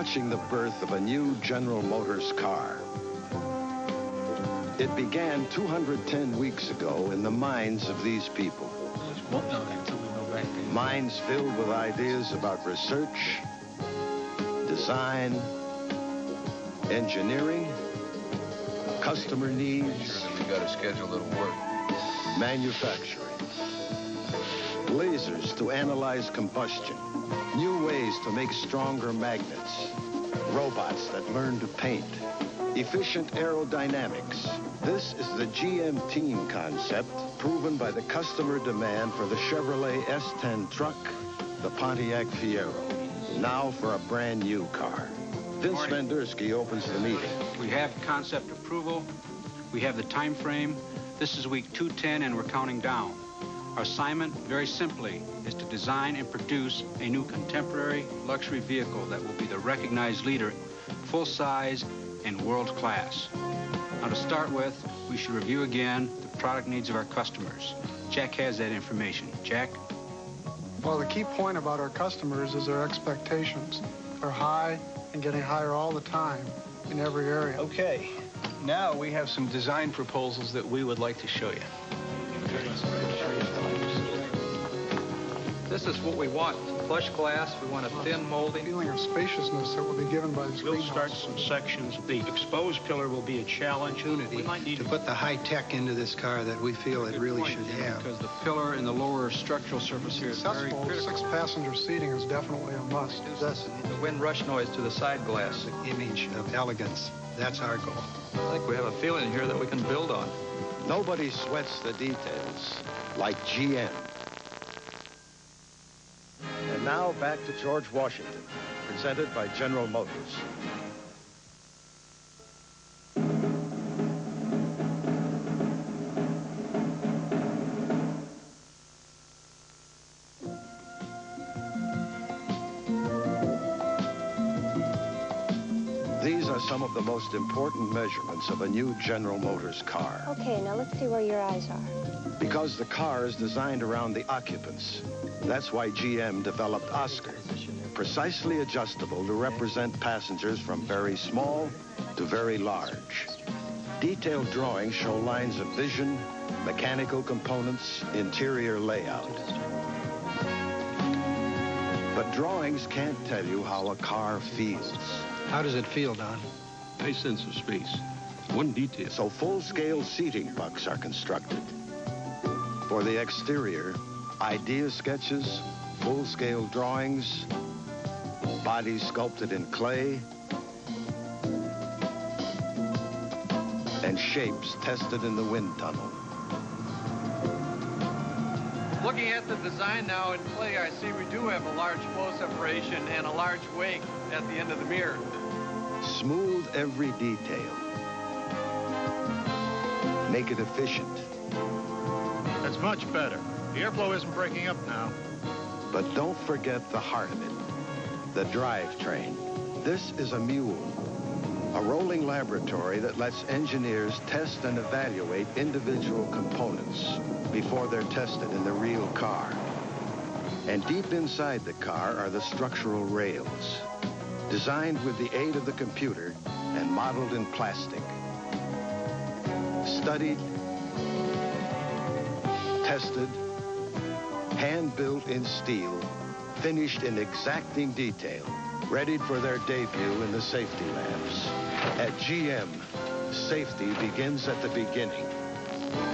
watching the birth of a new General Motors car. It began 210 weeks ago in the minds of these people. Minds filled with ideas about research, design, engineering, customer needs. We got to schedule a little work. Manufacturing. Lasers to analyze combustion. New ways to make stronger magnets. Robots that learn to paint. Efficient aerodynamics. This is the GM team concept proven by the customer demand for the Chevrolet S10 truck, the Pontiac Fiero. Now for a brand new car. Vince Vendersky opens the meeting. We have concept approval. We have the time frame. This is week 210 and we're counting down. Our assignment, very simply, is to design and produce a new contemporary luxury vehicle that will be the recognized leader, full size and world class. Now to start with, we should review again the product needs of our customers. Jack has that information. Jack? Well, the key point about our customers is their expectations. They're high and getting higher all the time in every area. Okay, now we have some design proposals that we would like to show you. This is what we want. Flush glass, we want a thin molding. Feeling of spaciousness that will be given by this We'll start some sections. The exposed pillar will be a challenge. We might need to put the high tech into this car that we feel it really should have. Because the pillar and the lower structural surface here is very critical. Six-passenger seating is definitely a must. The wind rush noise to the side glass. The image of elegance. That's our goal. I think we have a feeling here that we can build on. Nobody sweats the details like GM. And now back to George Washington, presented by General Motors. These are some of the most important measurements of a new General Motors car. Okay, now let's see where your eyes are. Because the car is designed around the occupants. That's why GM developed Oscar, precisely adjustable to represent passengers from very small to very large. Detailed drawings show lines of vision, mechanical components, interior layout. But drawings can't tell you how a car feels. How does it feel, Don? Nice sense of space. One detail. So full-scale seating bucks are constructed. For the exterior, idea sketches, full-scale drawings, bodies sculpted in clay, and shapes tested in the wind tunnel. Looking at the design now in clay, I see we do have a large flow separation and a large wake at the end of the mirror. Smooth every detail. Make it efficient. That's much better. The airflow isn't breaking up now. But don't forget the heart of it, the drivetrain. This is a mule, a rolling laboratory that lets engineers test and evaluate individual components before they're tested in the real car. And deep inside the car are the structural rails, designed with the aid of the computer and modeled in plastic. Studied, tested, hand-built in steel, finished in exacting detail, readied for their debut in the safety labs. At GM, safety begins at the beginning.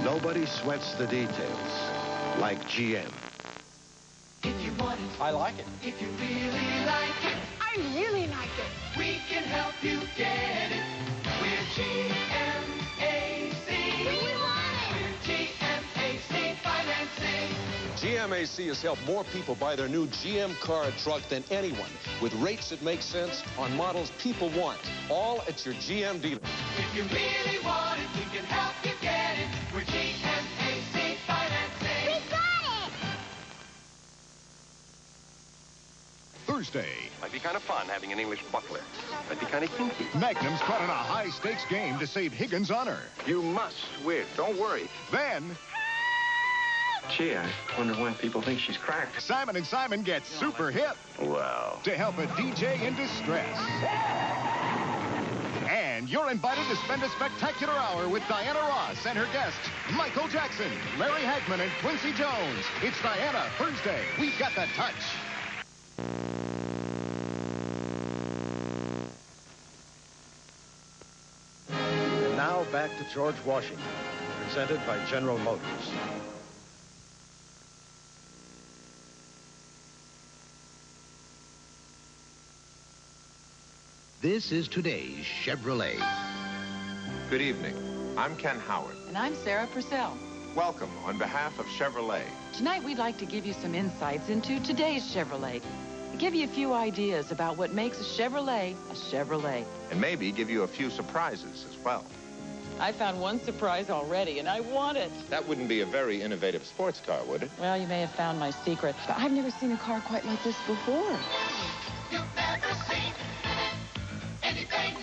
Nobody sweats the details like GM. If you want it, I like it. if you really like it, I really like it. we can help you get it. We're GMAC. We want it. We're GMAC Financing. GMAC has helped more people buy their new GM car or truck than anyone, with rates that make sense on models people want, all at your GM dealer. If you really want it, we can help you get it. We're GMAC Financing. We got it. Thursday. Might be kind of fun having an English buckler. Might be kind of kinky. Magnum's caught in a high-stakes game to save Higgins' honor. You must win. Don't worry. Then... Gee, I wonder why people think she's cracked. Simon & Simon gets super hip. Wow. To help a DJ in distress. And you're invited to spend a spectacular hour with Diana Ross and her guests, Michael Jackson, Larry Hagman, and Quincy Jones. It's Diana, Thursday. We've got the touch. And now back to George Washington, presented by General Motors. This is today's Chevrolet. Good evening. I'm Ken Howard. And I'm Sarah Purcell. Welcome on behalf of Chevrolet. Tonight we'd like to give you some insights into today's Chevrolet. Give you a few ideas about what makes a Chevrolet a Chevrolet. And maybe give you a few surprises as well. I found one surprise already, and I want it. That wouldn't be a very innovative sports car, would it? Well, you may have found my secret, but I've never seen a car quite like this before. You've never seen anything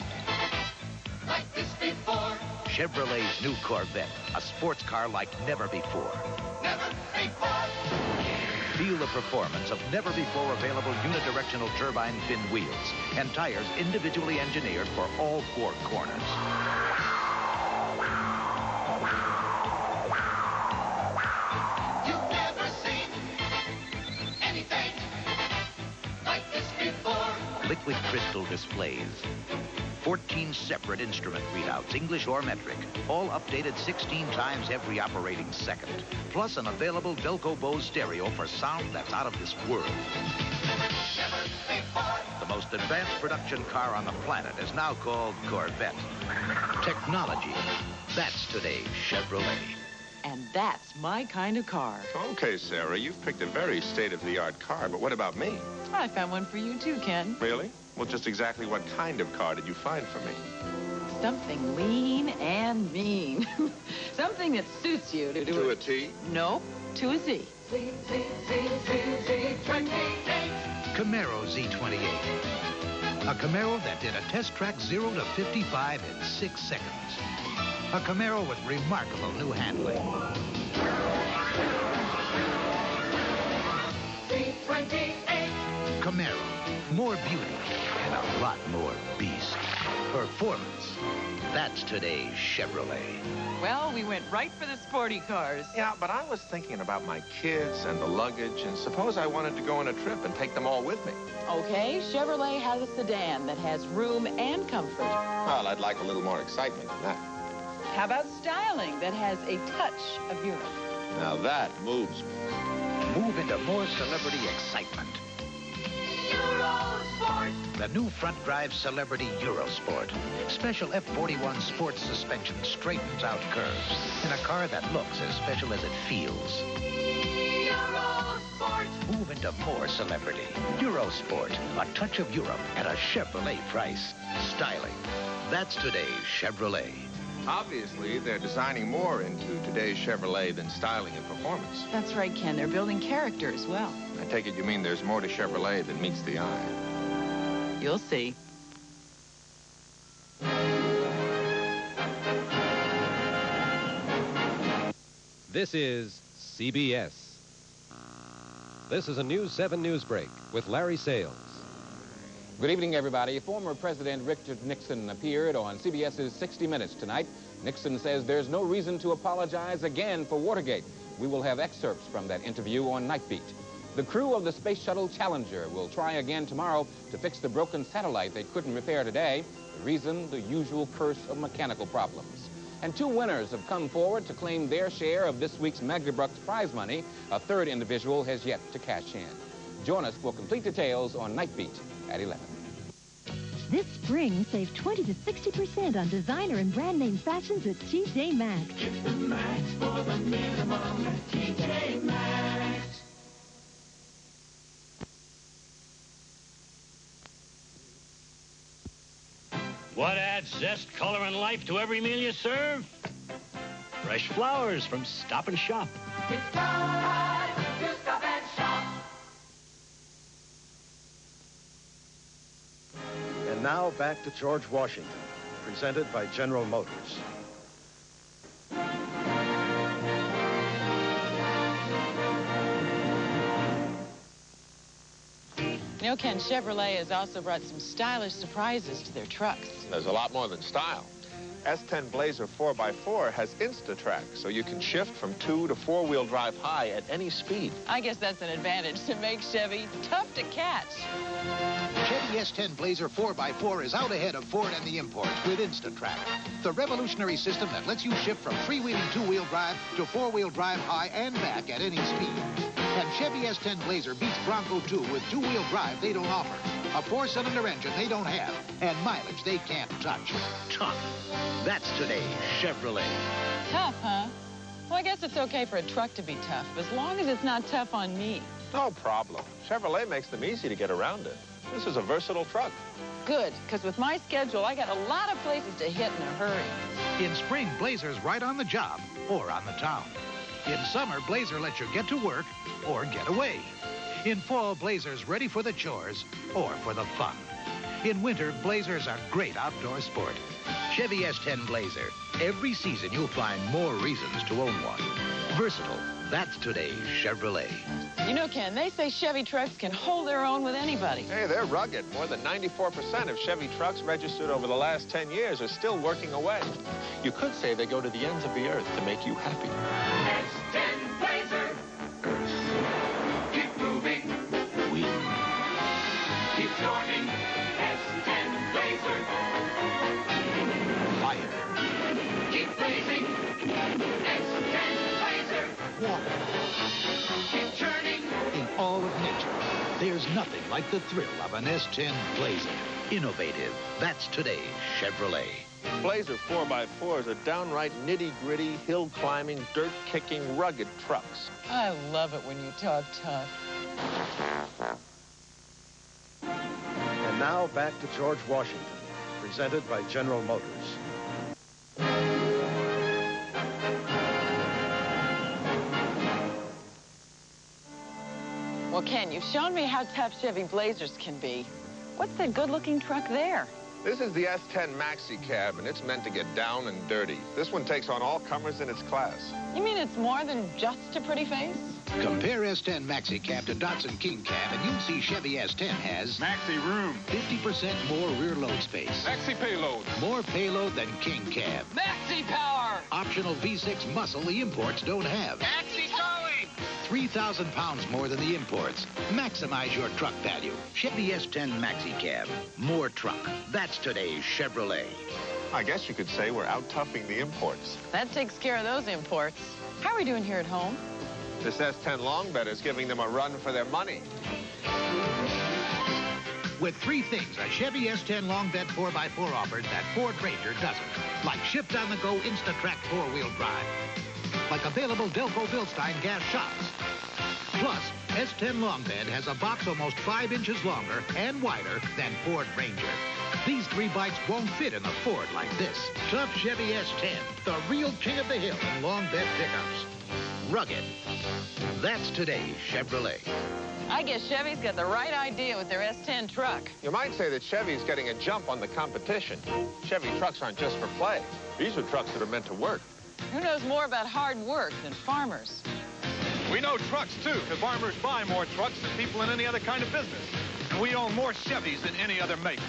like this before. Chevrolet's new Corvette, a sports car like never before. Never before. Feel the performance of never-before available unidirectional turbine fin wheels and tires individually engineered for all four corners. You've never seen anything like this before. Liquid crystal displays. 14 separate instrument readouts, English or metric, all updated 16 times every operating second. Plus an available Delco Bose stereo for sound that's out of this world. The most advanced production car on the planet is now called Corvette. Technology. That's today's Chevrolet. And that's my kind of car. Okay, Sarah, you've picked a very state-of-the-art car, but what about me? I found one for you too, Ken. Really? Well, just exactly what kind of car did you find for me? Something lean and mean. Something that suits you to do To a T? Nope, to a Z. Camaro Z28. A Camaro that did a test track 0 to 55 in 6 seconds. A Camaro with remarkable new handling. Camaro. More beauty and a lot more beast. Performance. That's today's Chevrolet. Well, we went right for the sporty cars. Yeah, but I was thinking about my kids and the luggage, and suppose I wanted to go on a trip and take them all with me. Okay, Chevrolet has a sedan that has room and comfort. Well, I'd like a little more excitement than that. How about styling that has a touch of Europe? Now that moves me. Move into more celebrity excitement. Eurosport. The new front-drive Celebrity Eurosport. Special F41 sports suspension straightens out curves in a car that looks as special as it feels. Eurosport. Move into more celebrity. Eurosport. A touch of Europe at a Chevrolet price. Styling. That's today's Chevrolet. Obviously, they're designing more into today's Chevrolet than styling and performance. That's right, Ken. They're building character as well. I take it you mean there's more to Chevrolet than meets the eye. You'll see. This is CBS. This is a News 7 Newsbreak with Larry Sales. Good evening, everybody. Former President Richard Nixon appeared on CBS's 60 Minutes tonight. Nixon says there's no reason to apologize again for Watergate. We will have excerpts from that interview on Night Beat. The crew of the Space Shuttle Challenger will try again tomorrow to fix the broken satellite they couldn't repair today. The reason, the usual curse of mechanical problems. And 2 winners have come forward to claim their share of this week's Magnum prize money. A third individual has yet to cash in. Join us for complete details on Night Beat at 11. This spring, save 20 to 60% on designer and brand name fashions at TJ Maxx. Get the Max for the minimum at TJ Maxx. What adds zest, color, and life to every meal you serve? Fresh flowers from Stop and Shop. It's time to stop and shop. And now back to George Washington, presented by General Motors. know, Ken, Chevrolet has also brought some stylish surprises to their trucks. There's a lot more than style. S10 Blazer 4x4 has Insta-Track, so you can shift from 2 to 4-wheel drive high at any speed. I guess that's an advantage to make Chevy tough to catch. Chevy S10 Blazer 4x4 is out ahead of Ford and the imports with Insta-Track, the revolutionary system that lets you shift from freewheeling 2-wheel drive to 4-wheel drive high and back at any speed. And Chevy S10 Blazer beats Bronco 2 with 2-wheel drive they don't offer, a 4-cylinder engine they don't have, and mileage they can't touch. Tough. That's today's Chevrolet. Tough, huh? Well, I guess it's okay for a truck to be tough, as long as it's not tough on me. No problem. Chevrolet makes them easy to get around in. This is a versatile truck. Good, because with my schedule, I got a lot of places to hit in a hurry. In spring, Blazer's right on the job or on the town. In summer, Blazer lets you get to work or get away. In fall, Blazer's ready for the chores or for the fun. In winter, Blazer's a great outdoor sport. Chevy S10 Blazer. Every season, you'll find more reasons to own one. Versatile. That's today's Chevrolet. You know, Ken, they say Chevy trucks can hold their own with anybody. Hey, they're rugged. More than 94% of Chevy trucks registered over the last 10 years are still working away. You could say they go to the ends of the earth to make you happy. S10 Blazer. Keep moving. Win. Keep joining. S10 Blazer. Fire. Keep blazing. S10 Blazer. Water. Keep churning. In all of nature, there's nothing like the thrill of an S10 Blazer. Innovative. That's today's Chevrolet. Blazer 4x4s are downright nitty-gritty, hill-climbing, dirt-kicking, rugged trucks. I love it when you talk tough. And now back to George Washington, presented by General Motors. Well, Ken, you've shown me how tough Chevy Blazers can be. What's that good-looking truck there? This is the S10 Maxi cab, and it's meant to get down and dirty. This one takes on all comers in its class. You mean it's more than just a pretty face? Compare S10 Maxi Cab to Datsun King Cab, and you'll see Chevy S10 has Maxi room. 50% more rear load space. Maxi payload. More payload than King Cab. Maxi power! Optional V6 muscle the imports don't have. Maxi towing. 3,000 pounds more than the imports. Maximize your truck value. Chevy S10 Maxi Cab. More truck. That's today's Chevrolet. I guess you could say we're out-toughing the imports. That takes care of those imports. How are we doing here at home? This S10 long bed is giving them a run for their money. With 3 things a Chevy S10 long bed 4x4 offers that Ford Ranger doesn't. Like shift on the go Insta-Track 4-wheel drive. Like available Delco Bilstein gas shocks. Plus, S10 long bed has a box almost 5 inches longer and wider than Ford Ranger. These 3 bikes won't fit in a Ford like this. Tough Chevy S10, the real king of the hill in long bed pickups. Rugged. That's today's Chevrolet. I guess Chevy's got the right idea with their S10 truck. You might say that Chevy's getting a jump on the competition. Chevy trucks aren't just for play. These are trucks that are meant to work. Who knows more about hard work than farmers? We know trucks, too, because farmers buy more trucks than people in any other kind of business. And we own more Chevys than any other make.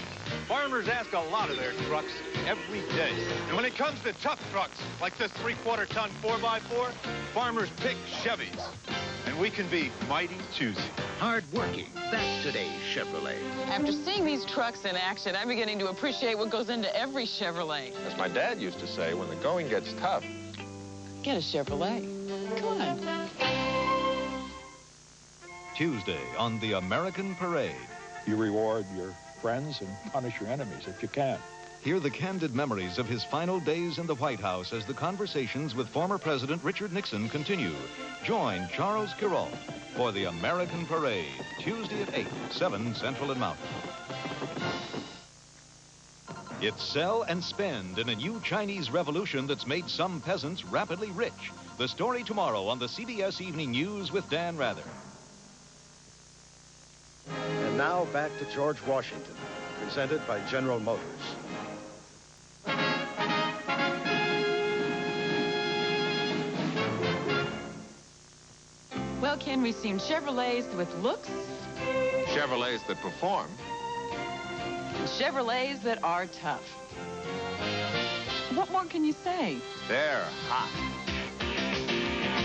Farmers ask a lot of their trucks every day. And when it comes to tough trucks, like this 3/4-ton 4x4, farmers pick Chevys. And we can be mighty choosy. Hard working. That's today's Chevrolet. After seeing these trucks in action, I'm beginning to appreciate what goes into every Chevrolet. As my dad used to say, when the going gets tough, get a Chevrolet. Come on. Tuesday on the American Parade. You reward your friends and punish your enemies if you can. Hear the candid memories of his final days in the White House as the conversations with former President Richard Nixon continue. Join Charles Kirol for the American Parade, Tuesday at 8, 7 Central and Mountain. It's sell and spend in a new Chinese revolution that's made some peasants rapidly rich. The story tomorrow on the CBS Evening News with Dan Rather. And now back to George Washington, presented by General Motors. Well, Ken, we've seen Chevrolets with looks Chevrolets that perform. Chevrolets that are tough. What more can you say? They're hot.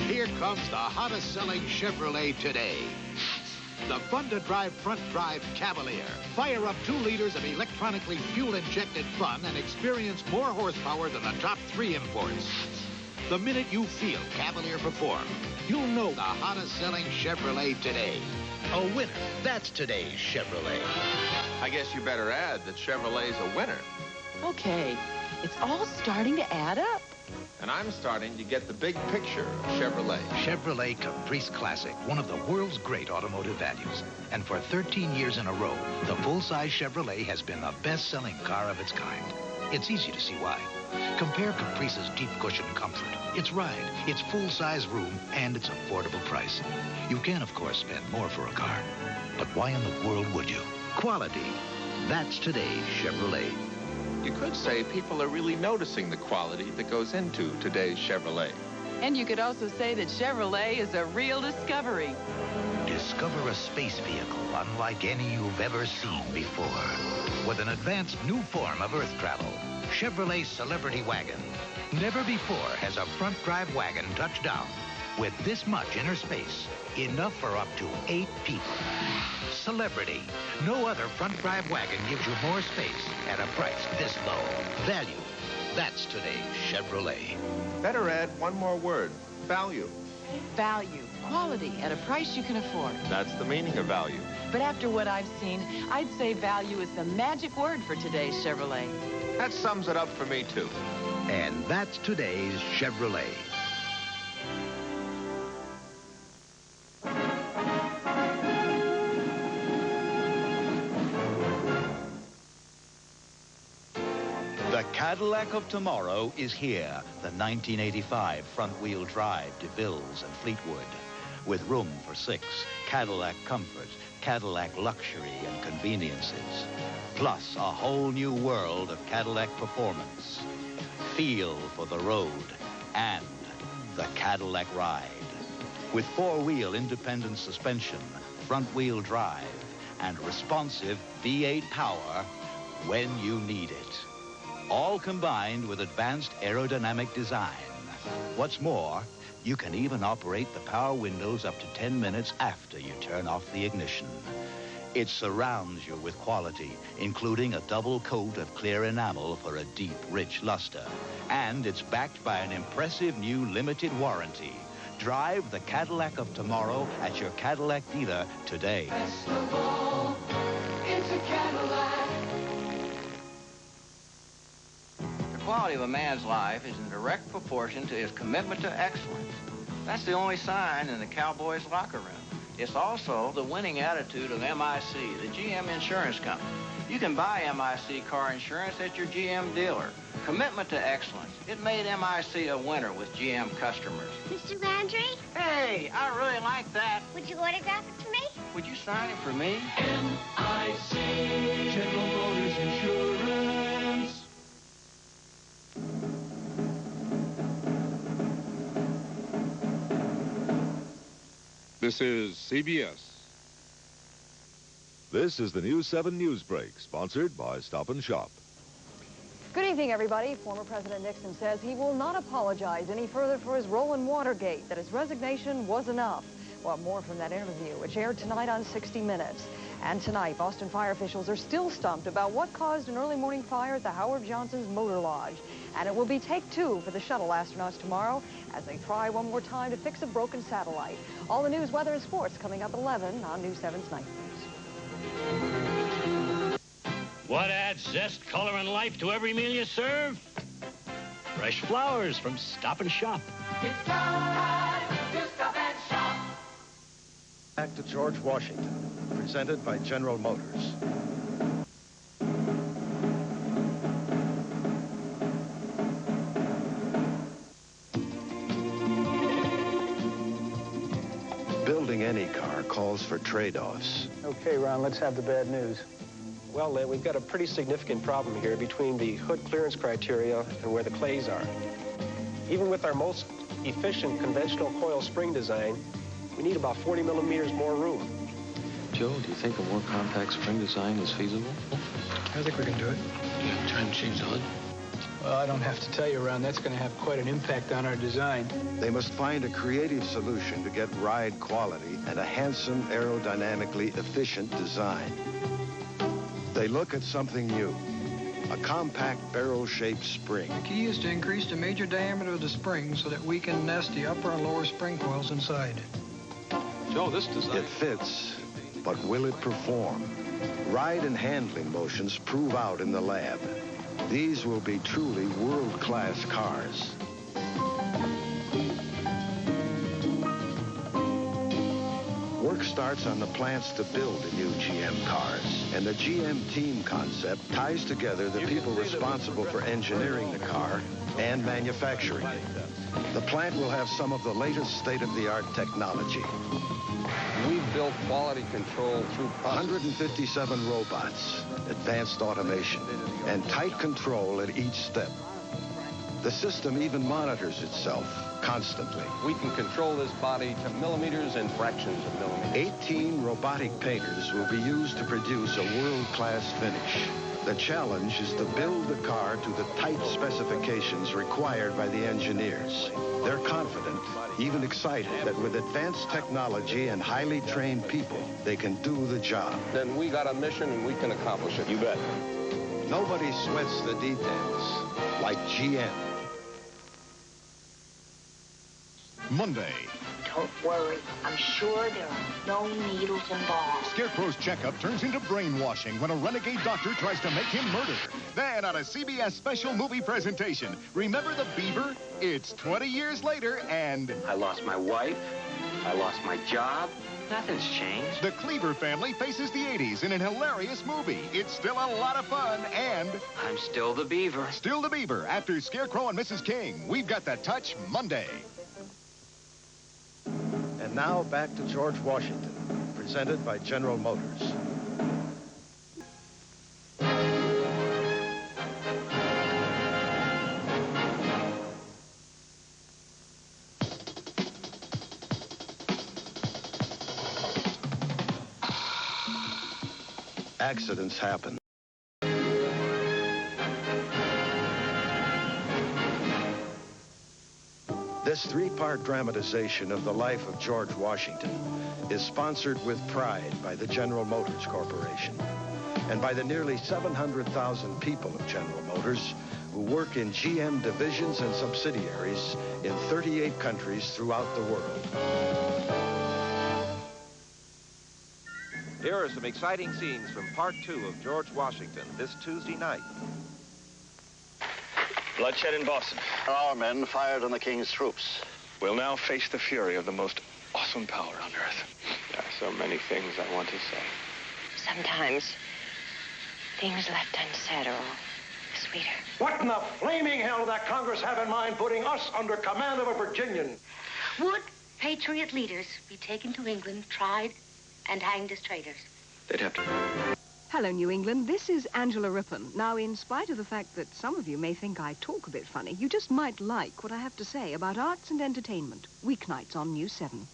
Here comes the hottest-selling Chevrolet today. The fun-to-drive front-drive Cavalier. Fire up 2 liters of electronically fuel-injected fun and experience more horsepower than the top 3 imports. The minute you feel Cavalier perform, you'll know the hottest-selling Chevrolet today. A winner. That's today's Chevrolet. I guess you better add that Chevrolet's a winner. Okay, it's all starting to add up. And I'm starting to get the big picture of Chevrolet. Chevrolet Caprice Classic, one of the world's great automotive values. And for 13 years in a row, the full-size Chevrolet has been the best-selling car of its kind. It's easy to see why. Compare Caprice's deep cushion comfort, its ride, its full-size room, and its affordable price. You can, of course, spend more for a car. But why in the world would you? Quality. That's today's Chevrolet. You could say people are really noticing the quality that goes into today's Chevrolet. And you could also say that Chevrolet is a real discovery. Discover a space vehicle unlike any you've ever seen before. With an advanced new form of Earth travel, Chevrolet Celebrity Wagon. Never before has a front-drive wagon touched down with this much inner space, enough for up to 8 people. Celebrity. No other front-drive wagon gives you more space at a price this low. Value. That's today's Chevrolet. Better add one more word. Value. Value. Quality at a price you can afford. That's the meaning of value. But after what I've seen, I'd say value is the magic word for today's Chevrolet. That sums it up for me, too. And that's today's Chevrolet. The Cadillac of tomorrow is here. The 1985 front-wheel drive Devilles and Fleetwood. With room for 6, Cadillac comfort, Cadillac luxury and conveniences. Plus a whole new world of Cadillac performance. Feel for the road and the Cadillac ride. With 4-wheel independent suspension, front-wheel drive, and responsive V8 power when you need it. All combined with advanced aerodynamic design. What's more, you can even operate the power windows up to 10 minutes after you turn off the ignition. It surrounds you with quality, including a double coat of clear enamel for a deep, rich luster. And it's backed by an impressive new limited warranty. Drive the Cadillac of tomorrow at your Cadillac dealer today. Best of all, it's a Cadillac. The quality of a man's life is in direct proportion to his commitment to excellence. That's the only sign in the Cowboys' locker room. It's also the winning attitude of MIC, the GM insurance company. You can buy MIC car insurance at your GM dealer. Commitment to excellence. It made MIC a winner with GM customers. Mr. Landry? Hey, I really like that. Would you autograph it for me? Would you sign it for me? MIC, General Motors Insurance. This is CBS. This is the News 7 Newsbreak, sponsored by Stop and Shop. Good evening, everybody. Former President Nixon says he will not apologize any further for his role in Watergate, that his resignation was enough. Well, more from that interview, which aired tonight on 60 Minutes. And tonight, Boston fire officials are still stumped about what caused an early morning fire at the Howard Johnson's Motor Lodge. And it will be take 2 for the shuttle astronauts tomorrow as they try one more time to fix a broken satellite. All the news, weather, and sports coming up at 11 on News 7's Night News. What adds zest, color, and life to every meal you serve? Fresh flowers from Stop and Shop. It's time to Stop and Shop. Back to George Washington, presented by General Motors. Building any car calls for trade-offs. Okay, Ron, let's have the bad news. Well, Len, we've got a pretty significant problem here between the hood clearance criteria and where the clays are. Even with our most efficient conventional coil spring design, we need about 40 millimeters more room. Joe, do you think a more compact spring design is feasible? I think we can do it. You have time to change the hood? Well, I don't have to tell you, Ron, that's going to have quite an impact on our design. They must find a creative solution to get ride quality and a handsome, aerodynamically efficient design. They look at something new, a compact barrel-shaped spring. The key is to increase the major diameter of the spring so that we can nest the upper and lower spring coils inside. Joe, this design... It fits, but will it perform? Ride and handling motions prove out in the lab. These will be truly world-class cars. Work starts on the plants to build the new GM cars, and the GM team concept ties together the people responsible for engineering the car and manufacturing it. The plant will have some of the latest state-of-the-art technology. We've built quality control through 157 robots, advanced automation, and tight control at each step. The system even monitors itself constantly. We can control this body to millimeters and fractions of millimeters. 18 robotic painters will be used to produce a world-class finish. The challenge is to build the car to the tight specifications required by the engineers. They're confident, even excited, that with advanced technology and highly trained people, they can do the job. Then we got a mission and we can accomplish it. You bet. Nobody sweats the details like GM. Monday. Don't worry. I'm sure there are no needles involved. Scarecrow's checkup turns into brainwashing when a renegade doctor tries to make him murder. Then on a CBS special movie presentation, remember the Beaver? It's 20 years later and... I lost my wife. I lost my job. Nothing's changed. The Cleaver family faces the 80s in an hilarious movie. It's still a lot of fun and... I'm still the Beaver. Still the Beaver after Scarecrow and Mrs. King. We've got the touch Monday. And now back to George Washington, presented by General Motors. Accidents happen. This three-part dramatization of the life of George Washington is sponsored with pride by the General Motors Corporation and by the nearly 700,000 people of General Motors who work in GM divisions and subsidiaries in 38 countries throughout the world. Here are some exciting scenes from Part 2 of George Washington this Tuesday night. Bloodshed in Boston. Our men fired on the King's troops. We'll now face the fury of the most awesome power on Earth. There are so many things I want to say. Sometimes things left unsaid are all sweeter. What in the flaming hell did that Congress have in mind putting us under command of a Virginian? Would patriot leaders be taken to England, tried, and hanged as traitors? They'd have to... Hello, New England. This is Angela Rippon. Now, in spite of the fact that some of you may think I talk a bit funny, you just might like what I have to say about arts and entertainment. Weeknights on News 7.